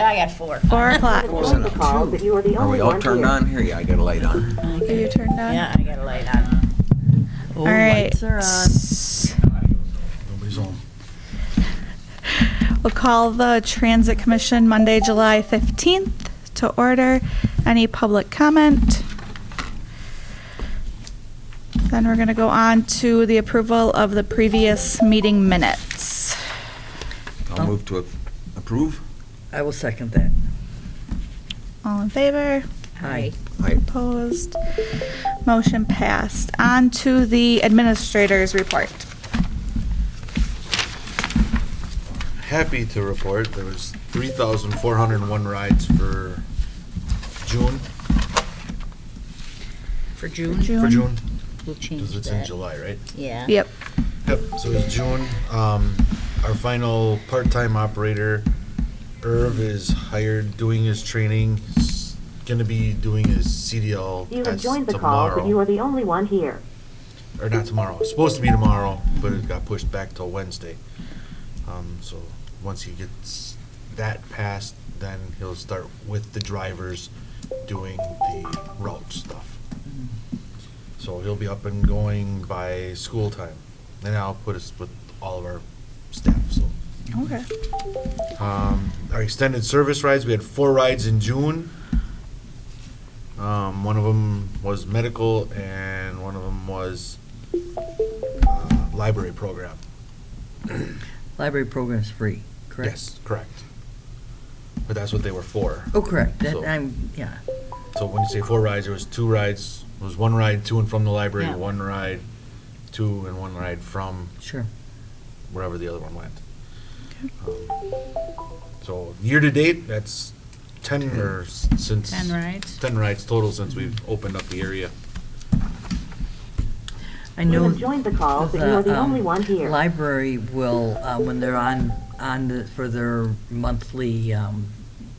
Yeah, I got 4. 4 o'clock. Join the call, but you are the Are we only all one turned here. on? Here, yeah, I got a light on. Are you turned on? Yeah, I got a light on. Oh, All right. lights are on. Nobody's home. We'll call the Transit Commission Monday, July 15th to order. Any public comment? Then we're going to go on to the approval of the previous meeting minutes. I'll move to approve. I will second that. All in favor? Aye. Aye. Opposed? Motion passed. On to the administrator's report. Happy to report there was 3,401 rides for June. For June? For June, We'll change because it's that. in July, right? Yeah. Yep. Yep, so it's June. Our final part-time operator, Irv, is hired, doing his training. He's gonna be doing his CDL You have test joined the call, but you tomorrow. are the only one here. Or not tomorrow, it's supposed to be tomorrow, but it got pushed back till Wednesday. So once he gets that passed, then he'll start with the drivers doing the route stuff. So he'll be up and going by school time. And I'll put us with all of our staff, so. Okay. Our extended service rides, we had 4 rides in June. One of them was medical and one of them was library program. Library program's free, correct? Yes, correct. But that's what they were for. Oh, correct. That, So- yeah. So when you say 4 rides, there was 2 rides. It was 1 ride to and from the library, Yeah. 1 ride to and 1 ride from Sure. wherever the other one went. So year to date, that's 10 or since. 10 rides? 10 rides total since we've opened up the area. I You know. have joined the call, but you are the only one here. Library will, when they're on for their monthly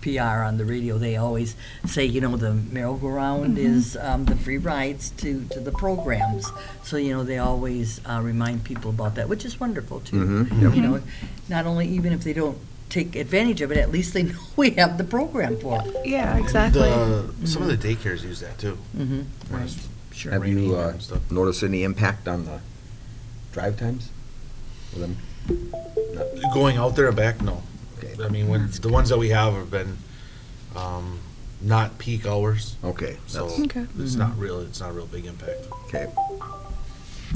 PR on the radio, they always say, you know, the merry-go-round is the free rides to the programs. So, you know, they always remind people about that, which is wonderful, too. Mhm, yep. You know, not only even if they don't take advantage of it, at least they know we have the program for it. Yeah, exactly. Some of the daycares use that too. Mm-hmm. When Right. it's Sure. Have raining you and stuff. noticed any impact on the drive times for them? No. Going out there and back, no. Okay. I mean, when, the ones that we have been, not peak hours, Okay, so that's, Okay. it's not a real big impact. okay.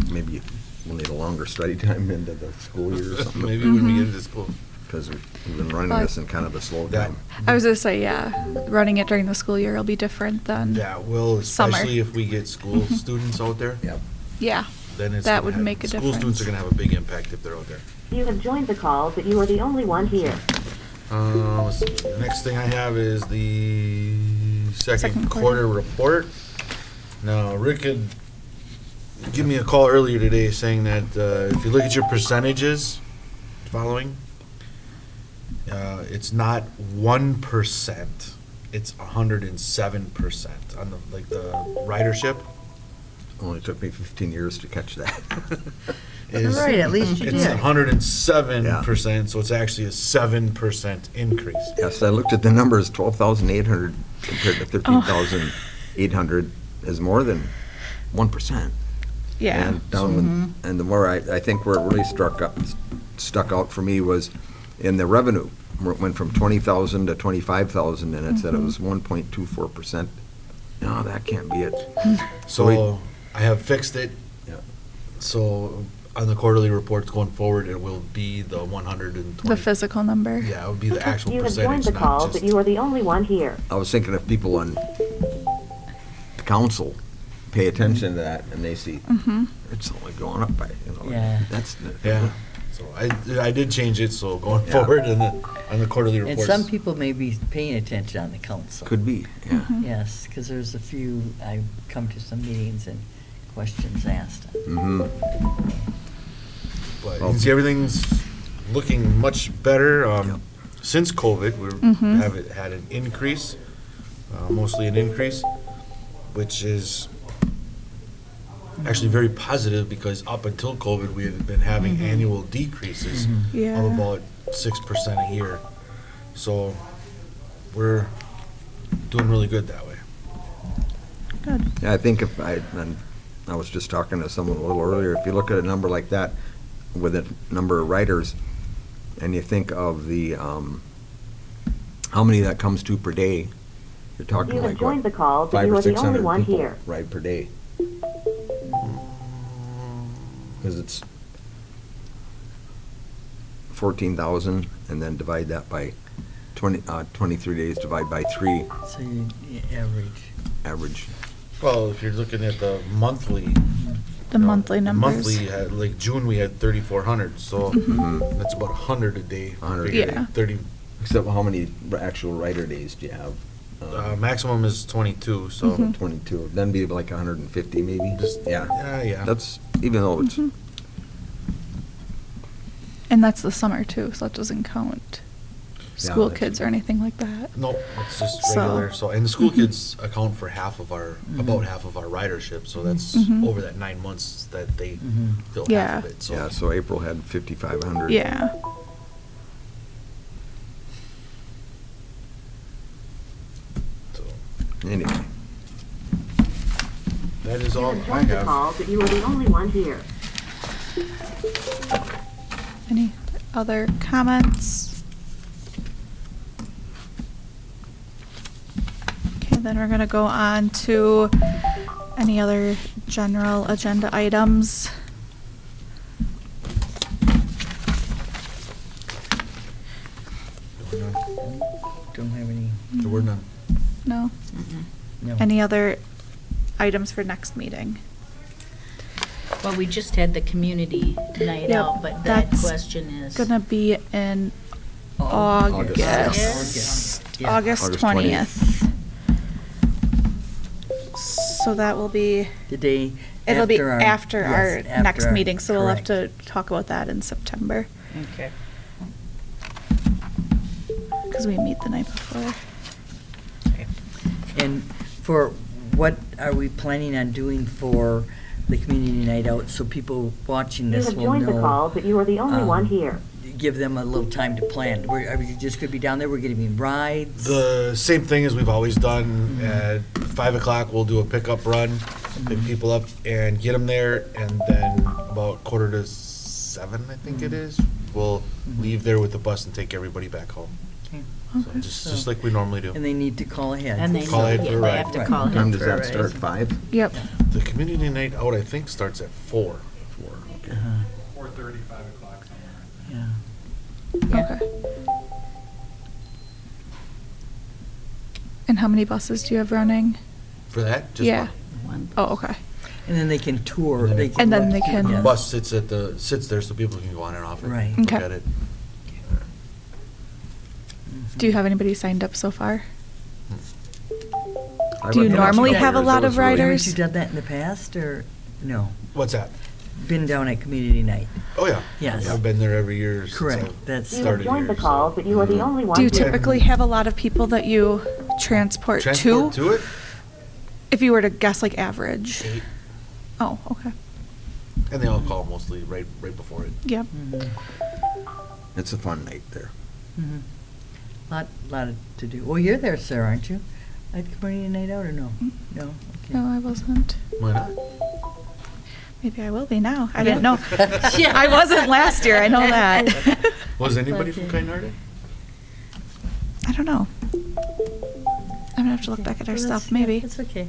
Maybe we'll need a longer study time into the school year or something, Maybe when we get into school. because we've been running But- this in kind of a slow Yeah. time. I was going to say, yeah, running it during the school year will be different than, Yeah, well, Summer. especially if we get school students out there, Yep. yeah. then it's. That gonna would have- make a School students difference. are gonna have a big impact if they're out there. You have joined the call, but you are the only one here. Let's see. The next thing I have is the second Second quarter quarter. report. Now, Rick had given me a call earlier today saying that if you look at your percentages following, it's not 1%, it's 107% on the ridership. Only took me 15 years to catch that. Is- Right, at least you It's did. 107%, so it's actually a 7% increase. Yes, I looked at the numbers, 12,800 compared to 13,800 is more than 1%. Yeah. And down, and the more I think where it really stuck out for me was in the revenue, where it went from 20,000 to 25,000, and it said it was 1.24%. No, that can't be it. So I have fixed it. Yeah. So on the quarterly reports going forward, it will be the 120. The physical number. Yeah, it would be the actual You have joined percentage, the call, not but just. you are the only one here. I was thinking if people on the council pay attention to that and they see Mm-hmm. it's only going up by, Yeah. that's. Yeah. So I did change it, so going Yeah. forward on the quarterly And reports. some people may be paying attention on the council. Could be, yeah. Mm-hmm. Yes, because there's a few, I've come to some meetings and questions asked. Mm-hmm. But you can see everything's looking much better. Yep. Since COVID, we Mhm. have had an increase, mostly an increase, which is actually very positive because up until COVID, we had been having annual decreases Yeah. of about 6% a year. So we're doing really good that way. Good. Yeah, I think and I was just talking to someone a little earlier, if you look at a number like that with a number of writers, and you think of the, how many that comes to per day, you're talking You have like joined the what? call, but 500 you or are the only 600 one people here. ride per day. Because it's 14,000, and then divide that by 23 days, divide by 3, So you average. average. Well, if you're looking at the monthly. The monthly numbers. Monthly, like June, we had 3,400, so Mhm. that's about 100 a day. 100 a Figure day. Yeah. 30, Except how many actual writer days do you have? maximum is 22, so. Mhm. 22, then be like 150 maybe? Just, Yeah. yeah. That's, even though it's, Mhm. And that's the summer too, so that doesn't count school that's- kids or anything like that. No, it's just So- regular, so, and the school Mhm. kids account for half of our, about half of our ridership, so that's Mhm. over that 9 months that they Mhm. fill Yeah. half of it, so. yeah, so April had 5,500. Yeah. So, Anyway, that is You all have I joined the have. call, but you are the only one here. Any other comments? Okay, then we're gonna go on to any other general agenda items. There were none. Don't have any, There were none. No? no. Any other items for next meeting? Well, we just had the community night Yep, out, but that that's question is. Gonna be in August. August. Yeah. August August 20th. So that will be, The day it'll be after our. after yes, our after next our- meeting, so we'll have correct. to talk about that in September, Okay. because we meet the night before. And for, what are we planning on doing for the community night out, so people watching You this have will joined the call, know? but you are the only one here. Give them a little time to plan. Are we just gonna be down there, we're gonna be rides? The same thing as we've always done. At 5 o'clock, we'll do a pickup run, pick people up and get them there, and then about 6:45, I think it is, we'll leave there with the bus and take everybody back home. Okay. So Okay. just like we normally do. And they need to call ahead. And they, Call ahead yeah, for a they ride. have to Right. call what time ahead does for a that start, ride. 5? Yep. The community night out, I think, starts at 4. 4, okay. Uh-huh. 4:30, 5 o'clock somewhere. Yeah. Okay. And how many buses do you have running? For that, just Yeah. one. Oh, okay. And then they can tour. And then they they- can And then look they through- can- The yeah. bus sits there so people can go on and off it. Right. Look Okay. at it. Do you have anybody signed up so far? I Do you went last normally couple have a years, lot that of was really- riders? Haven't you done that in the past, or, no? What's that? Been down at community night? Oh, yeah. Yes. I've been there every year since Correct. I've That's- You have started joined the here, call, so. but you are the only one Do you here. typically have a lot of people that you transport Transport to? to it? If you were to guess, like, average? 8. Oh, okay. And they all call mostly right before it. Yep. Mhm. It's a fun night there. Mhm. Lot to do. Well, you're there, sir, aren't you? At community night out, or no? No? Okay. No, I wasn't. Why not? Maybe I will be now. I didn't know. Yeah, I wasn't last year, I know that. Was anybody from Kind Hearted? I don't know. I'm gonna have to look back at our Well, stuff, that's- maybe. It's okay.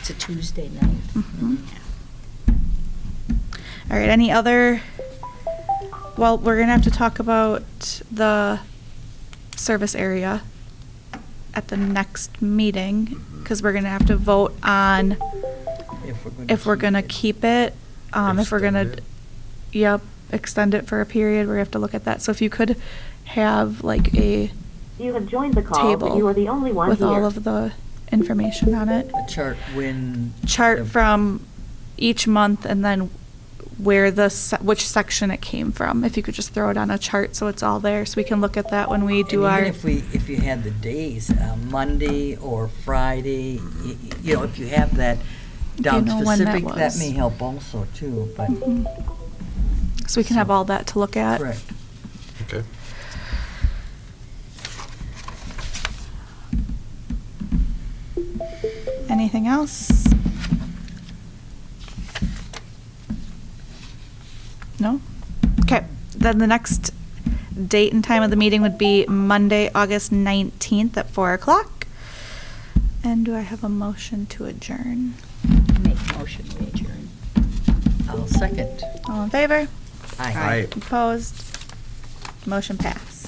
It's a Tuesday night. Mhm. All right, any other, well, we're gonna have to talk about the service area at the next meeting, because we're gonna have to vote on if we're gonna keep it, if we're gonna, Extend it. yep, extend it for a period, we're gonna have to look at that. So if you could have like a You have joined the call, but table you are the only one with here. all of the information on it. A chart when. Chart the- from each month and then where which section it came from. If you could just throw it on a chart so it's all there, so we can look at that when we do And our. even if you had the days, Monday or Friday, you know, if you have that down know when that specific, that was. may help also too, but. Mhm. So we can have all that to look at. Correct. Okay. Anything else? No? Okay, then the next date and time of the meeting would be Monday, August 19th at 4 o'clock. And do I have a motion to adjourn? Make motion, we adjourn. I'll second. All in favor? Aye. Opposed? Motion passed.